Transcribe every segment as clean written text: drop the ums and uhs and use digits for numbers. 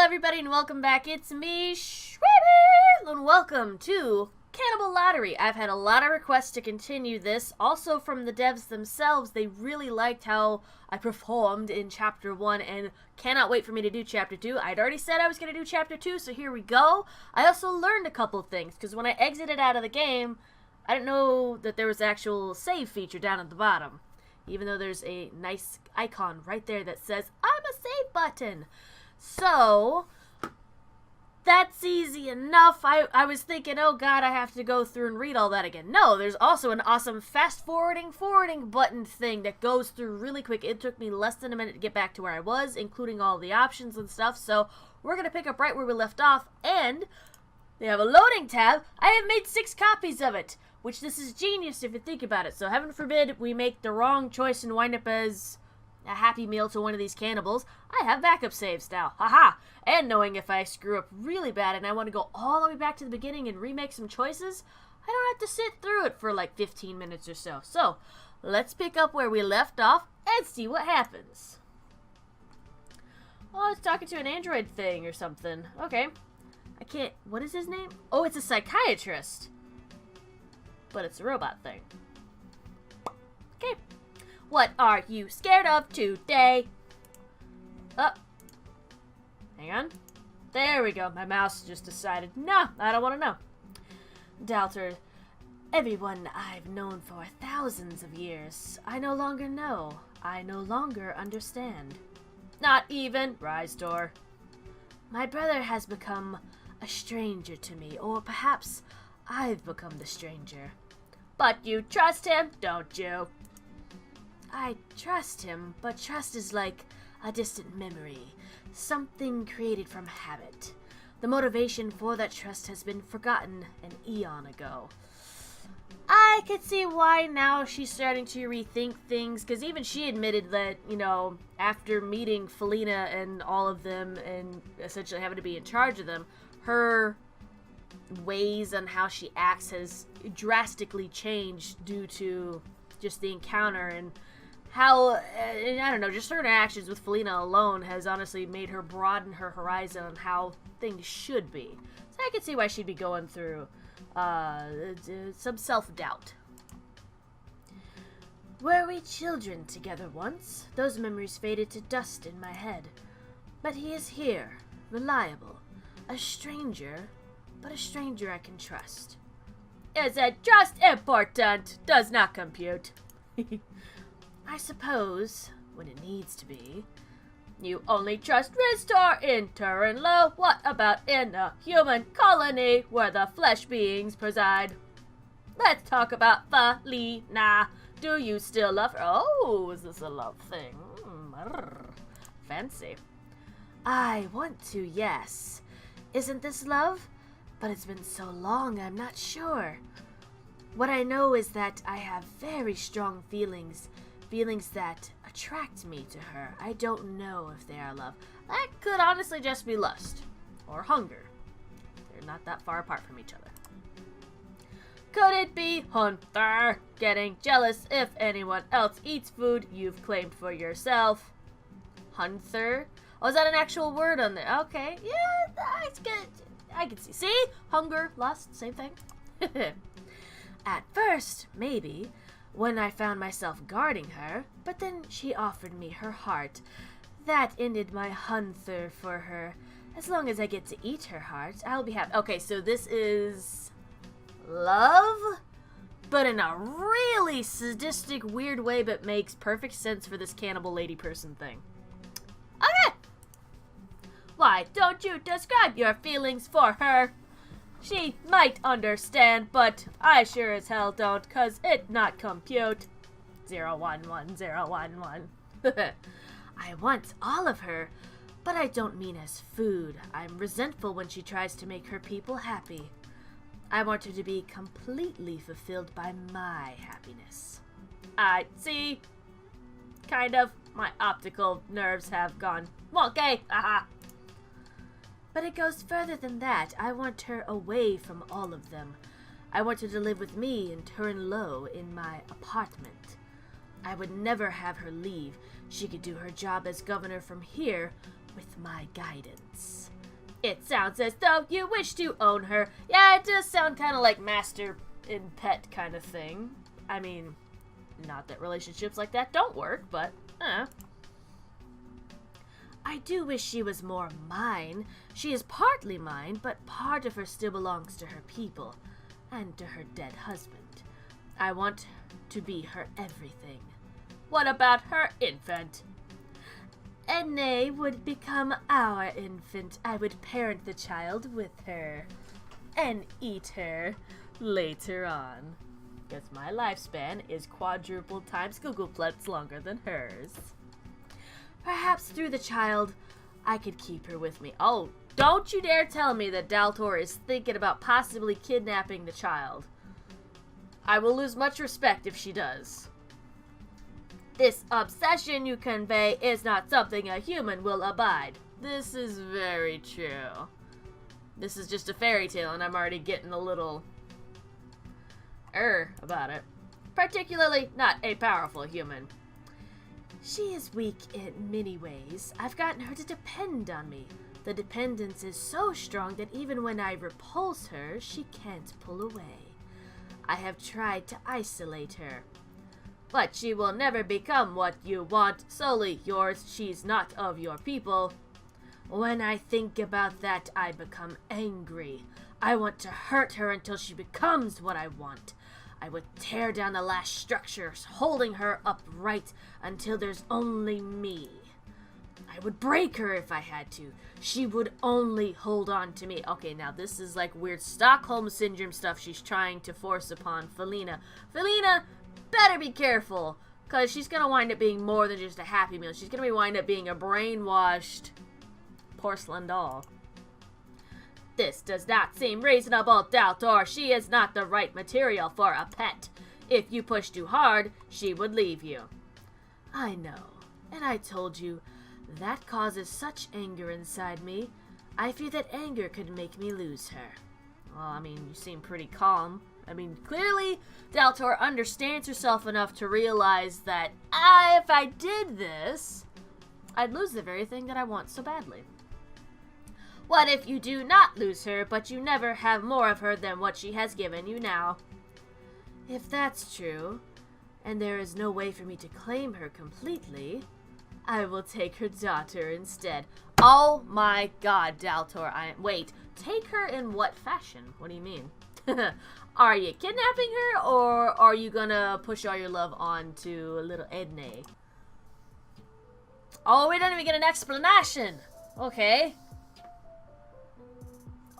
everybody, and welcome back. It's me, Shweebe, and welcome to Cannibal Lottery. I've had a lot of requests to continue this, also from the devs themselves. They really liked how I performed in Chapter 1, and cannot wait for me to do Chapter 2. I'd already said I was going to do Chapter 2, so here we go. I also learned a couple things, because when I exited out of the game, I didn't know that there was an actual save feature down at the bottom, even though there's a nice icon right there that says, I'm a save button. So, that's easy enough. I was thinking, oh god, I have to go through and read all that again. No, there's also an awesome forwarding button thing that goes through really quick. It took me less than a minute to get back to where I was, including all the options and stuff. So, we're going to pick up right where we left off, and they have a loading tab. I have made 6 copies of it, which this is genius if you think about it. So, heaven forbid we make the wrong choice and wind up as a happy meal to one of these cannibals. I have backup saves now. Haha! And knowing if I screw up really bad and I want to go all the way back to the beginning and remake some choices, I don't have to sit through it for like 15 minutes or so. So, let's pick up where we left off and see what happens. Oh, it's talking to an android thing or something. Okay. I can't... What is his name? Oh, it's a psychiatrist. But it's a robot thing. Okay. What are you scared of today? Oh. Hang on. There we go. My mouse just decided, no, I don't want to know. Doubter, everyone I've known for thousands of years, I no longer know. I no longer understand. Not even Rise Door. My brother has become a stranger to me, or perhaps I've become the stranger. But you trust him, don't you? I trust him, but trust is like a distant memory, something created from habit. The motivation for that trust has been forgotten an eon ago. I could see why now she's starting to rethink things, because even she admitted that, you know, after meeting Felina and all of them and essentially having to be in charge of them, her ways on how she acts has drastically changed due to just the encounter, and how, I don't know, just her interactions with Felina alone has honestly made her broaden her horizon on how things should be. So I can see why she'd be going through some self-doubt. Were we children together once? Those memories faded to dust in my head. But he is here, reliable, a stranger, but a stranger I can trust. Is it trust important? Does not compute. I suppose, when it needs to be. You only trust Ristor in Turin Low. What about in a human colony where the flesh beings preside? Let's talk about Felina. Do you still love her? Oh, is this a love thing? Fancy. I want to, yes. Isn't this love? But it's been so long, I'm not sure. What I know is that I have very strong feelings. Feelings that attract me to her. I don't know if they are love. That could honestly just be lust. Or hunger. They're not that far apart from each other. Could it be Hunter getting jealous if anyone else eats food you've claimed for yourself? Hunter? Oh, is that an actual word on there? Okay. Yeah, that's good. I can see. See? Hunger, lust, same thing. At first, maybe, when I found myself guarding her, but then she offered me her heart. That ended my hunger for her. As long as I get to eat her heart, I'll be happy. Okay, so this is love, but in a really sadistic, weird way, but makes perfect sense for this cannibal lady person thing. Okay! Why don't you describe your feelings for her? She might understand, but I sure as hell don't, 'cause it not compute. 011011. I want all of her, but I don't mean as food. I'm resentful when she tries to make her people happy. I want her to be completely fulfilled by my happiness. I see. Kind of. My optical nerves have gone wonky. Aha. But it goes further than that. I want her away from all of them. I want her to live with me in Turin Low in my apartment. I would never have her leave. She could do her job as governor from here with my guidance. It sounds as though you wish to own her. Yeah, it does sound kind of like master and pet kind of thing. I mean, not that relationships like that don't work, but, I do wish she was more mine. She is partly mine, but part of her still belongs to her people and to her dead husband. I want to be her everything. What about her infant? Ene would become our infant. I would parent the child with her and eat her later on. Because my lifespan is quadruple times Googleplex longer than hers. Perhaps through the child, I could keep her with me. Oh, don't you dare tell me that Daltor is thinking about possibly kidnapping the child. I will lose much respect if she does. This obsession you convey is not something a human will abide. This is very true. This is just a fairy tale, and I'm already getting a little about it. Particularly not a powerful human. She is weak in many ways. I've gotten her to depend on me. The dependence is so strong that even when I repulse her, she can't pull away. I have tried to isolate her. But she will never become what you want, solely yours. She's not of your people. When I think about that, I become angry. I want to hurt her until she becomes what I want. I would tear down the last structures, holding her upright until there's only me. I would break her if I had to. She would only hold on to me. Okay, now this is like weird Stockholm Syndrome stuff she's trying to force upon Felina. Felina, better be careful, because she's going to wind up being more than just a Happy Meal. She's going to wind up being a brainwashed porcelain doll. This does not seem reasonable, Daltor. She is not the right material for a pet. If you push too hard, she would leave you. I know, and I told you, that causes such anger inside me. I fear that anger could make me lose her. Well, I mean, you seem pretty calm. I mean, clearly, Daltor understands herself enough to realize that, if I did this, I'd lose the very thing that I want so badly. What if you do not lose her, but you never have more of her than what she has given you now? If that's true, and there is no way for me to claim her completely, I will take her daughter instead. Oh my god, Daltor, wait, take her in what fashion? What do you mean? Are you kidnapping her, or are you gonna push all your love on to little Edne? Oh, we don't even get an explanation! Okay.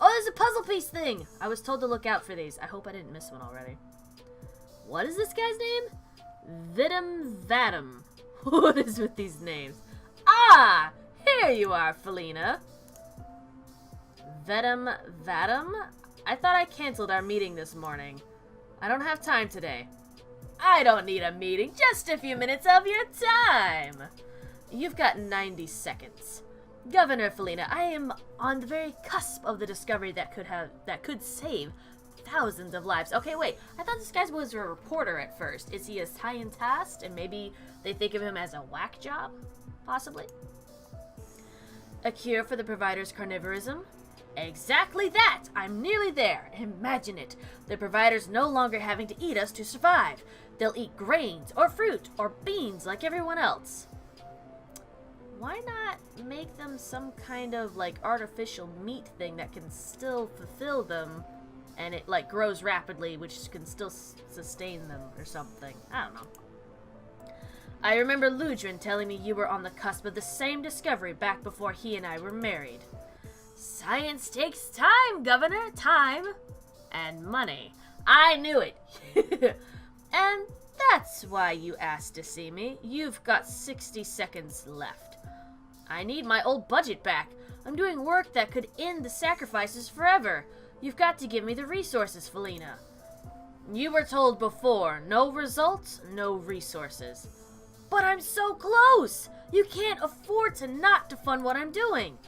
Oh, there's a puzzle piece thing! I was told to look out for these. I hope I didn't miss one already. What is this guy's name? Vidum Vadum. What is with these names? Ah! Here you are, Felina. Vedum Vadum? I thought I canceled our meeting this morning. I don't have time today. I don't need a meeting, just a few minutes of your time. You've got 90 seconds. Governor Felina, I am on the very cusp of the discovery that could save thousands of lives. Okay, wait. I thought this guy was a reporter at first. Is he a scientist, and maybe they think of him as a whack job? Possibly. A cure for the provider's carnivorism? Exactly that! I'm nearly there. Imagine it. The provider's no longer having to eat us to survive. They'll eat grains, or fruit, or beans like everyone else. Why not make them some kind of, like, artificial meat thing that can still fulfill them, and it, like, grows rapidly, which can still sustain them or something? I don't know. I remember Ludrin telling me you were on the cusp of the same discovery back before he and I were married. Science takes time, Governor. Time. And money. I knew it. And that's why you asked to see me. You've got 60 seconds left. I need my old budget back. I'm doing work that could end the sacrifices forever. You've got to give me the resources, Felina. You were told before, no results, no resources. But I'm so close! You can't afford to not to fund what I'm doing.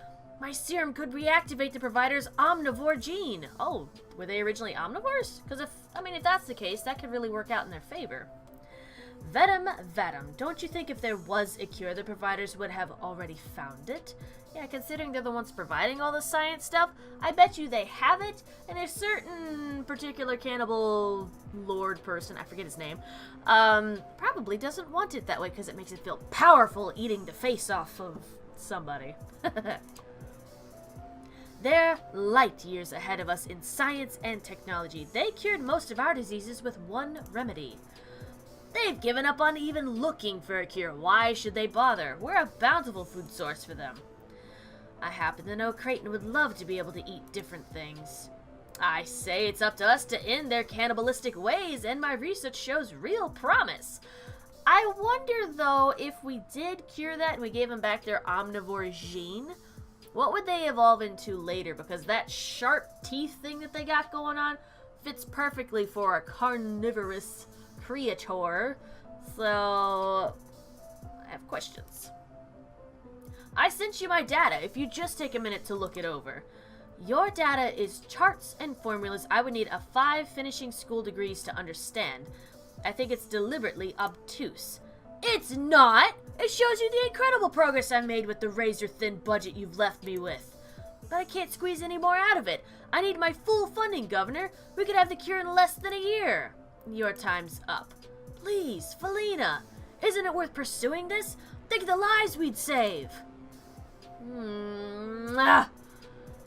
My serum could reactivate the provider's omnivore gene. Oh, were they originally omnivores? Because if that's the case, that could really work out in their favor. Vatum, don't you think if there was a cure, the providers would have already found it? Yeah, considering they're the ones providing all the science stuff, I bet you they have it, and a certain particular cannibal lord person, I forget his name, probably doesn't want it that way because it makes it feel powerful eating the face off of somebody. They're light years ahead of us in science and technology. They cured most of our diseases with one remedy. They've given up on even looking for a cure. Why should they bother? We're a bountiful food source for them. I happen to know Creighton would love to be able to eat different things. I say it's up to us to end their cannibalistic ways, and my research shows real promise. I wonder, though, if we did cure that and we gave them back their omnivore gene, what would they evolve into later? Because that sharp teeth thing that they got going on fits perfectly for a carnivorous creature. So, I have questions. I sent you my data, if you just take a minute to look it over. Your data is charts and formulas I would need a 5 finishing school degrees to understand. I think it's deliberately obtuse. It's not! It shows you the incredible progress I've made with the razor-thin budget you've left me with. But I can't squeeze any more out of it. I need my full funding, Governor. We could have the cure in less than a year. Your time's up. Please, Felina. Isn't it worth pursuing this? Think of the lives we'd save.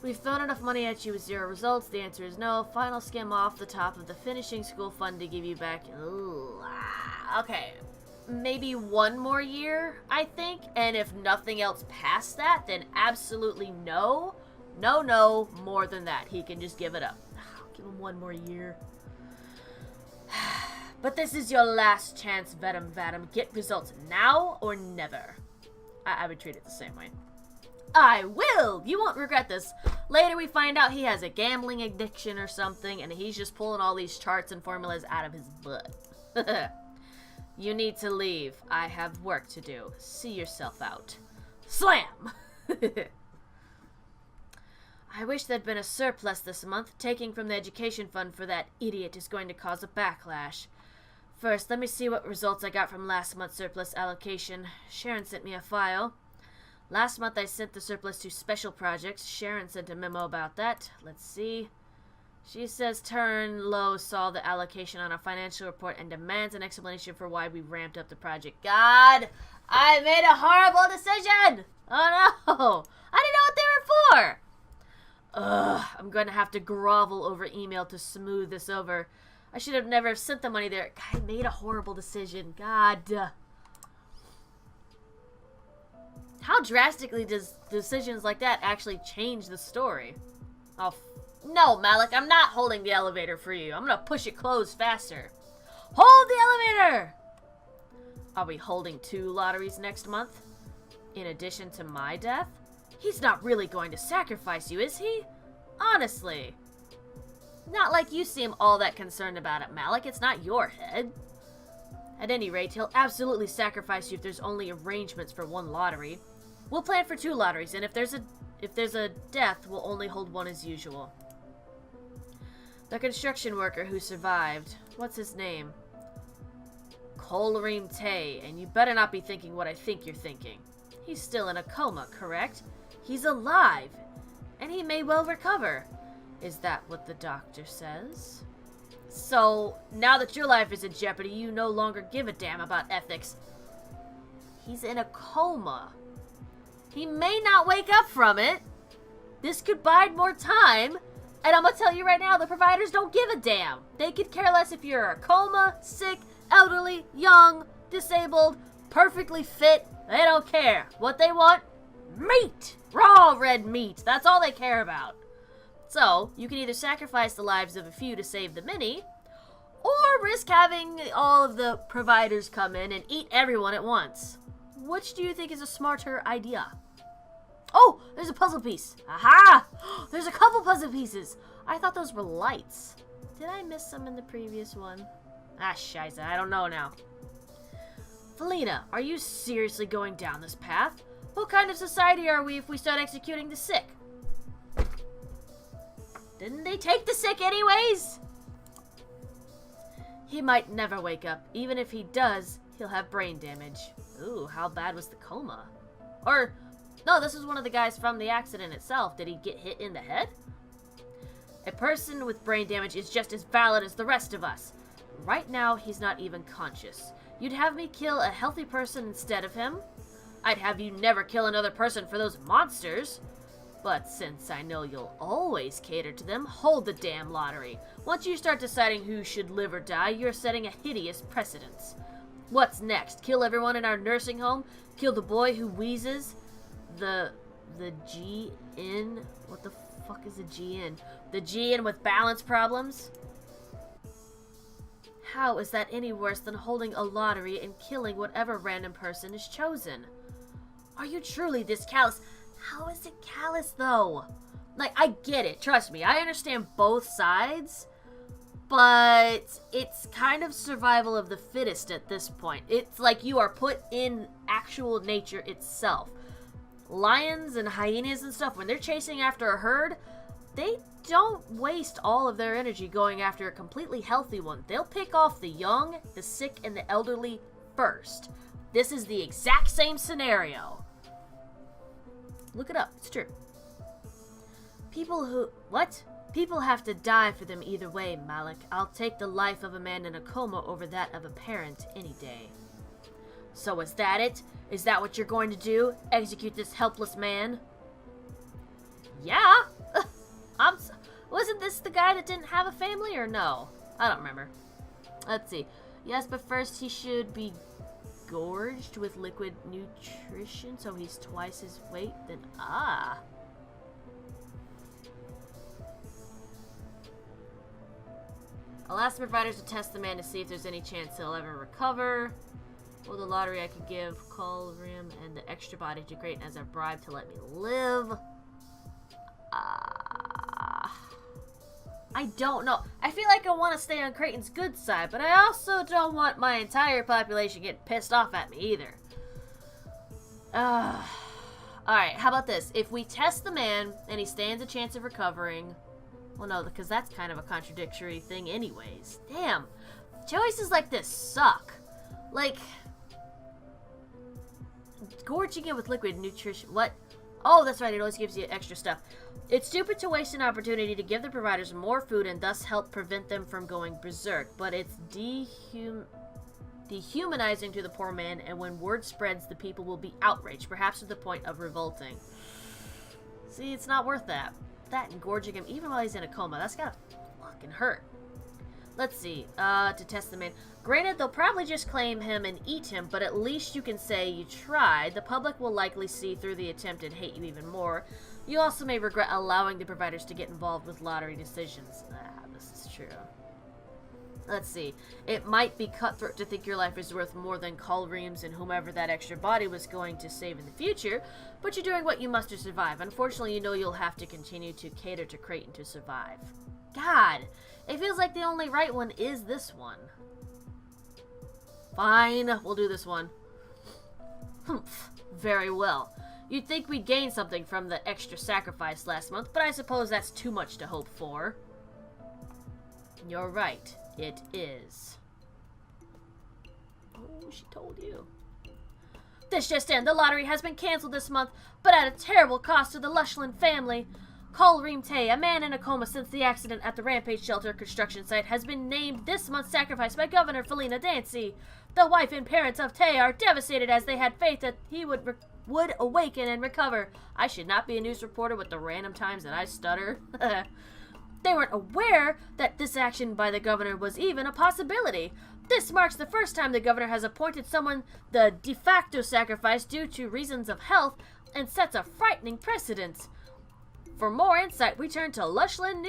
We've thrown enough money at you with 0 results. The answer is no. Final skim off the top of the finishing school fund to give you back. Okay. Maybe 1 more year, I think. And if nothing else past that, then absolutely no. No, more than that. He can just give it up. I'll give him 1 more year. But this is your last chance, Vatum. Get results now or never. I would treat it the same way. I will! You won't regret this. Later we find out he has a gambling addiction or something, and he's just pulling all these charts and formulas out of his butt. You need to leave. I have work to do. See yourself out. Slam! I wish there'd been a surplus this month. Taking from the education fund for that idiot is going to cause a backlash. First, let me see what results I got from last month's surplus allocation. Sharon sent me a file. Last month I sent the surplus to special projects. Sharon sent a memo about that. Let's see. She says Turn Low saw the allocation on a financial report and demands an explanation for why we ramped up the project. God, I made a horrible decision! Oh no! I didn't know what they were for! Ugh, I'm going to have to grovel over email to smooth this over. I should have never sent the money there. I made a horrible decision. God. How drastically does decisions like that actually change the story? Oh, no, Malik, I'm not holding the elevator for you. I'm going to push it closed faster. Hold the elevator! Are we holding 2 lotteries next month? In addition to my death? He's not really going to sacrifice you, is he? Honestly. Not like you seem all that concerned about it, Malik. It's not your head. At any rate, he'll absolutely sacrifice you if there's only arrangements for 1 lottery. We'll plan for 2 lotteries, and if there's a death, we'll only hold 1 as usual. The construction worker who survived, what's his name? Colreen Tay, and you better not be thinking what I think you're thinking. He's still in a coma, correct? He's alive, and he may well recover. Is that what the doctor says? So, now that your life is in jeopardy, you no longer give a damn about ethics. He's in a coma. He may not wake up from it. This could bide more time. And I'm gonna tell you right now, the providers don't give a damn. They could care less if you're a coma, sick, elderly, young, disabled, perfectly fit. They don't care. What they want? Meat! Raw red meat. That's all they care about. So, you can either sacrifice the lives of a few to save the many, or risk having all of the providers come in and eat everyone at once. Which do you think is a smarter idea? Oh, there's a puzzle piece. Aha! There's a couple puzzle pieces. I thought those were lights. Did I miss some in the previous one? Ah, scheisse, I don't know now. Felina, are you seriously going down this path? What kind of society are we if we start executing the sick? Didn't they take the sick anyways? He might never wake up. Even if he does, He'll have brain damage. Ooh, how bad was the coma? Or, no, this is one of the guys from the accident itself. Did he get hit in the head? A person with brain damage is just as valid as the rest of us. Right now, he's not even conscious. You'd have me kill a healthy person instead of him? I'd have you never kill another person for those monsters. But since I know you'll always cater to them, hold the damn lottery. Once you start deciding who should live or die, you're setting a hideous precedence. What's next? Kill everyone in our nursing home? Kill the boy who wheezes? The GN? What the fuck is a GN? The GN with balance problems? How is that any worse than holding a lottery and killing whatever random person is chosen? Are you truly this callous? How is it callous, though? Like, I get it. Trust me. I understand both sides. But it's kind of survival of the fittest at this point. It's like you are put in actual nature itself. Lions and hyenas and stuff, when they're chasing after a herd, they don't waste all of their energy going after a completely healthy one. They'll pick off the young, the sick, and the elderly first. This is the exact same scenario. Look it up. It's true. People have to die for them either way, Malik. I'll take the life of a man in a coma over that of a parent any day. So is that it? Is that what you're going to do? Execute this helpless man? Yeah. Wasn't this the guy that didn't have a family, or no? I don't remember. Let's see. Yes, but first he should be gorged with liquid nutrition, so he's twice his weight. Then, I'll ask the providers to test the man to see if there's any chance he'll ever recover. Well, the lottery I could give Colrim and the extra body to Creighton as a bribe to let me live. I don't know. I feel like I want to stay on Creighton's good side, but I also don't want my entire population getting pissed off at me either. Alright, how about this? If we test the man and he stands a chance of recovering... Well, no, because that's kind of a contradictory thing anyways. Damn. Choices like this suck. Like... Gorging it with liquid nutrition... What? Oh, that's right. It always gives you extra stuff. It's stupid to waste an opportunity to give the providers more food and thus help prevent them from going berserk, but it's dehumanizing to the poor man, and when word spreads, the people will be outraged, perhaps to the point of revolting. See, it's not worth that. That and gorging him even while he's in a coma, that's gotta fucking hurt. Let's see, to test the man. Granted, they'll probably just claim him and eat him, but at least you can say you tried. The public will likely see through the attempt and hate you even more. You also may regret allowing the providers to get involved with lottery decisions. This is true. Let's see. It might be cutthroat to think your life is worth more than Colrim's and whomever that extra body was going to save in the future, but you're doing what you must to survive. Unfortunately, you know you'll have to continue to cater to Creighton to survive. God, it feels like the only right one is this one. Fine, we'll do this one. Humph, very well. You'd think we'd gain something from the extra sacrifice last month, but I suppose that's too much to hope for. You're right, it is. Oh, she told you. This just in, the lottery has been cancelled this month, but at a terrible cost to the Lushland family. Colrim Tay, a man in a coma since the accident at the Rampage Shelter construction site, has been named this month's sacrifice by Governor Felina Dancy. The wife and parents of Tay are devastated as they had faith that he would awaken and recover. I should not be a news reporter with the random times that I stutter. They weren't aware that this action by the governor was even a possibility. This marks the first time the governor has appointed someone the de facto sacrifice due to reasons of health and sets a frightening precedent. For more insight, we turn to Lushland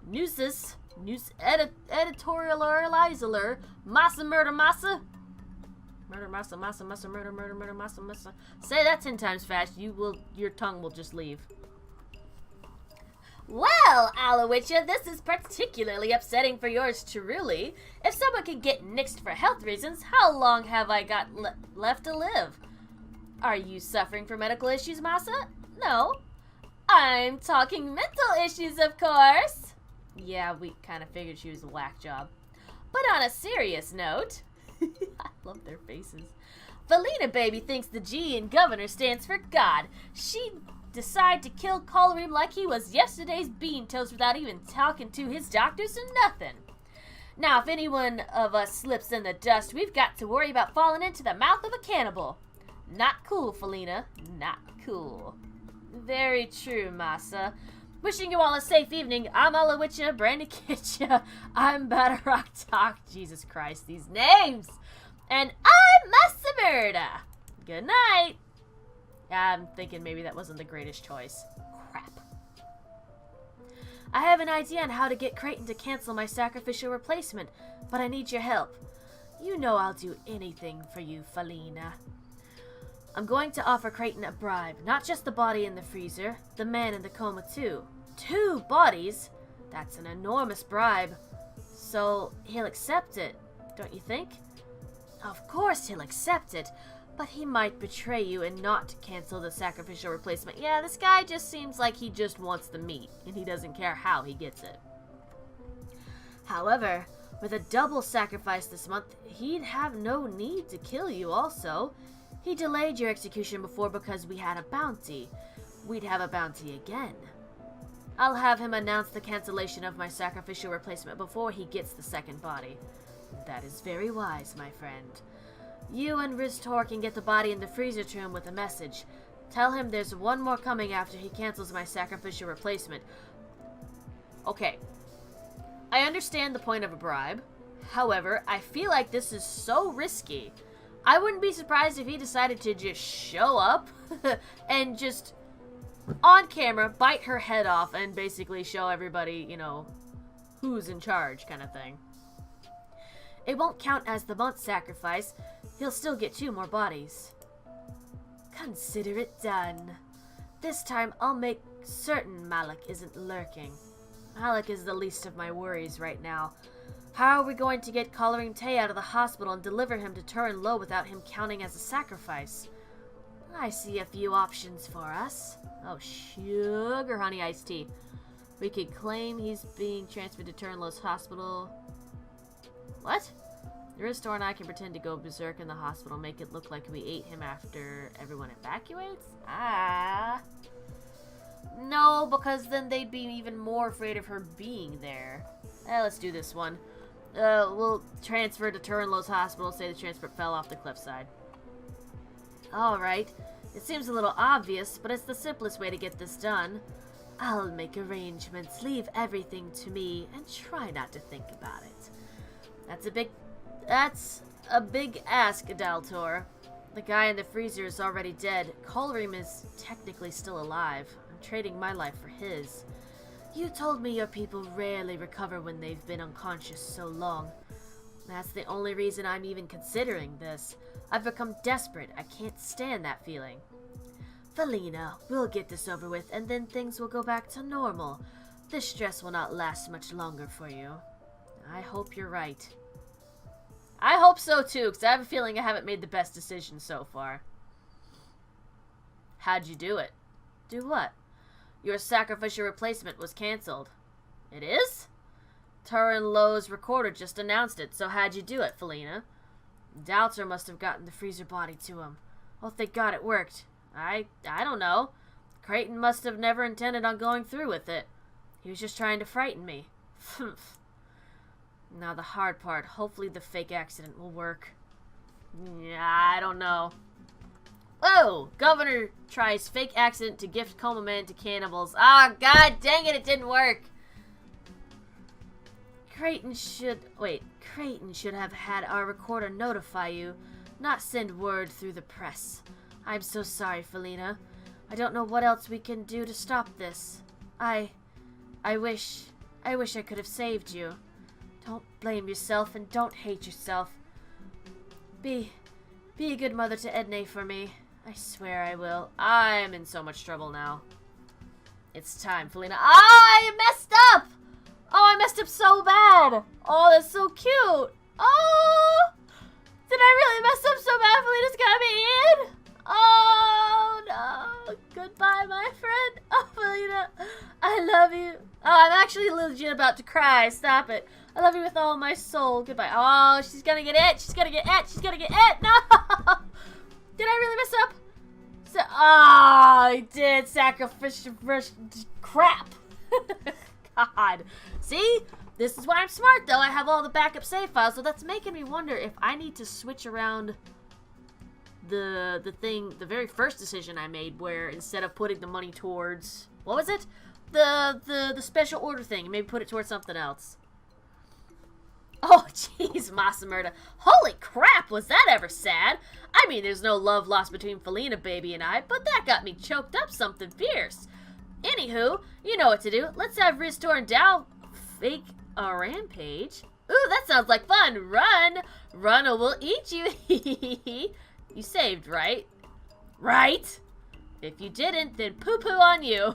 News editorializer Massa Murder Massa. Murder Massa Massa Massa Murder Murder Murder Massa Massa. Say that 10 times fast. Your tongue will just leave. Well, Alowitcha, this is particularly upsetting for yours truly. If someone can get nixed for health reasons, how long have I got left to live? Are you suffering from medical issues, Massa? No. I'm talking mental issues, of course. Yeah, we kind of figured she was a whack job. But on a serious note, I love their faces. Felina baby thinks the G in governor stands for God. She decide to kill Collerim like he was yesterday's bean toast without even talking to his doctors or nothing. Now, if any one of us slips in the dust, we've got to worry about falling into the mouth of a cannibal. Not cool, Felina. Not cool. Very true, Massa. Wishing you all a safe evening. I'm Alla Witcha, Brandy Kitcha. I'm Batterock Talk. Jesus Christ, these names. And I'm Massamerda. Good night. I'm thinking maybe that wasn't the greatest choice. Crap. I have an idea on how to get Creighton to cancel my sacrificial replacement, but I need your help. You know I'll do anything for you, Felina. I'm going to offer Creighton a bribe. Not just the body in the freezer, the man in the coma too. 2 bodies? That's an enormous bribe. So he'll accept it, don't you think? Of course he'll accept it, but he might betray you and not cancel the sacrificial replacement. Yeah, this guy just seems like he just wants the meat, and he doesn't care how he gets it. However, with a double sacrifice this month, he'd have no need to kill you also. He delayed your execution before because we had a bounty. We'd have a bounty again. I'll have him announce the cancellation of my sacrificial replacement before he gets the second body. That is very wise, my friend. You and Ristor can get the body in the freezer to him with a message. Tell him there's one more coming after he cancels my sacrificial replacement. Okay. I understand the point of a bribe. However, I feel like this is so risky. I wouldn't be surprised if he decided to just show up and just on camera bite her head off and basically show everybody, you know, who's in charge kind of thing. It won't count as the month sacrifice. He'll still get 2 more bodies. Consider it done. This time I'll make certain Malik isn't lurking. Malik is the least of my worries right now. How are we going to get Collerim Tay out of the hospital and deliver him to Turin Low without him counting as a sacrifice? I see a few options for us. Oh, sugar honey iced tea. We could claim he's being transferred to Turin Low's hospital. What? Ristor and I can pretend to go berserk in the hospital, make it look like we ate him after everyone evacuates? Ah. No, because then they'd be even more afraid of her being there. Let's do this one. We'll transfer to Turin Low's hospital, say the transport fell off the cliffside. Alright. It seems a little obvious, but it's the simplest way to get this done. I'll make arrangements, leave everything to me, and try not to think about it. That's a big ask, Daltor. The guy in the freezer is already dead. Collerim is technically still alive. I'm trading my life for his. You told me your people rarely recover when they've been unconscious so long. That's the only reason I'm even considering this. I've become desperate. I can't stand that feeling. Felina, we'll get this over with, and then things will go back to normal. This stress will not last much longer for you. I hope you're right. I hope so too, because I have a feeling I haven't made the best decision so far. How'd you do it? Do what? Your sacrificial replacement was cancelled. It is? Turin Low's recorder just announced it, so how'd you do it, Felina? Daltor must have gotten the freezer body to him. Oh, thank God it worked. I don't know. Creighton must have never intended on going through with it. He was just trying to frighten me. Now the hard part. Hopefully the fake accident will work. Yeah, I don't know. Whoa! Governor tries fake accident to gift coma man to cannibals. Ah, God dang it, it didn't work! Creighton should have had our recorder notify you, not send word through the press. I'm so sorry, Felina. I don't know what else we can do to stop this. I wish I could have saved you. Don't blame yourself and don't hate yourself. Be a good mother to Edne for me. I swear I will. I'm in so much trouble now. It's time, Felina. Oh, I messed up! Oh, I messed up so bad! Oh, that's so cute! Oh! Did I really mess up so bad? Felina's got me in? Oh, no. Goodbye, my friend. Oh, Felina. I love you. Oh, I'm actually legit about to cry. Stop it. I love you with all my soul. Goodbye. Oh, she's gonna get it. She's gonna get it. She's gonna get it. No! Did I really mess up? I did sacrificial crap. God. See? This is why I'm smart, though. I have all the backup save files, so that's making me wonder if I need to switch around the very first decision I made, where instead of putting the money towards, what was it? The special order thing, maybe put it towards something else. Oh, jeez, Masamurda. Holy crap, was that ever sad? I mean, there's no love lost between Felina Baby and I, but that got me choked up something fierce. Anywho, you know what to do. Let's have Ristor and Dow fake a rampage. Ooh, that sounds like fun. Run! Run or we'll eat you. You saved, right? Right? If you didn't, then poo-poo on you.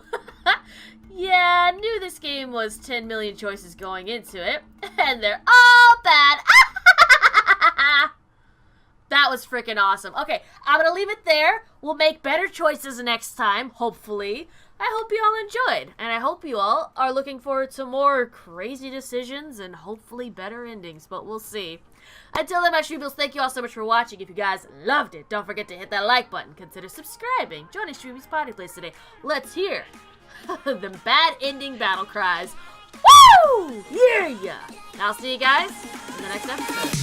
Yeah, I knew this game was 10 million choices going into it, and they're all bad. That was freaking awesome. Okay, I'm gonna leave it there. We'll make better choices next time, hopefully. I hope you all enjoyed, and I hope you all are looking forward to more crazy decisions and hopefully better endings, but we'll see. Until then, my Shweebles, thank you all so much for watching. If you guys loved it, don't forget to hit that like button. Consider subscribing. Joining Shweebe's Potty Place today. Let's hear the bad ending battle cries. Woo! Yeah! I'll see you guys in the next episode.